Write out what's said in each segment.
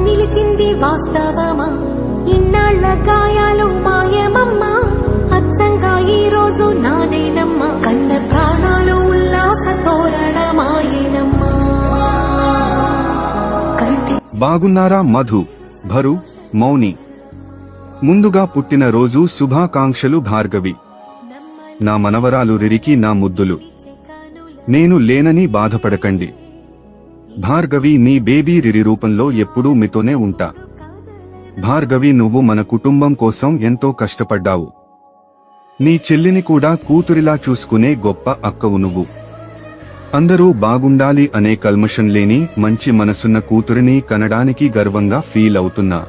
నిలిచింది వాస్తవమా? ఇన్నాళ్ల గాయాలు మాయమమ్మా, అచ్చంగా ఈ రోజు నాదేనమ్మా, కన్న ప్రాణాలు ఉల్లాస తోరణమాయేనమ్మా. బాగున్నారా మధు, భరు, మౌని? ముందుగా పుట్టిన రోజు శుభాకాంక్షలు భార్గవి. నా మనవరాలు రిరికి నా ముద్దులు. నేను లేనని బాధపడకండి. భార్గవి నీ బేబీ రిరి రూపంలో ఎప్పుడూ మీతోనే ఉంటా. భార్గవి, నువ్వు మన కుటుంబం కోసం ఎంతో కష్టపడ్డావు. నీ చెల్లిని కూడా కూతురిలా చూసుకునే గొప్ప అక్కవు నువ్వు. అందరూ బాగుండాలి అనే కల్మషం లేని మంచి మనసున్న కూతురిని కనడానికి గర్వంగా ఫీల్ అవుతున్నా.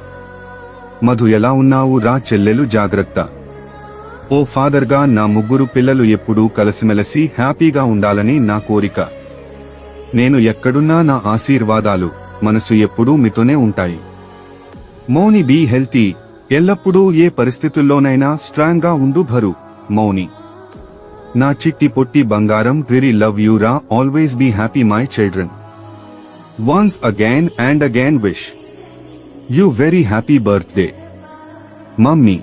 మధు, ఎలా ఉన్నావు రా చెల్లెలు? జాగ్రత్త. ఓ ఫాదర్గా నా ముగ్గురు పిల్లలు ఎప్పుడూ కలిసిమెలసి హ్యాపీగా ఉండాలని నా కోరిక. నేను ఎక్కడున్నా నా ఆశీర్వాదాలు, మనసు ఎప్పుడూ మీతోనే ఉంటాయి. మౌని, బీ హెల్తీ. ఎల్లప్పుడూ ఏ పరిస్థితుల్లోనైనా స్ట్రాంగ్ గా ఉండు భరు. మౌని, నా చిట్టి పొట్టి బంగారం రిరి, లవ్ యూ రా. Always be happy my children. Once again and again wish you very happy birthday mummy.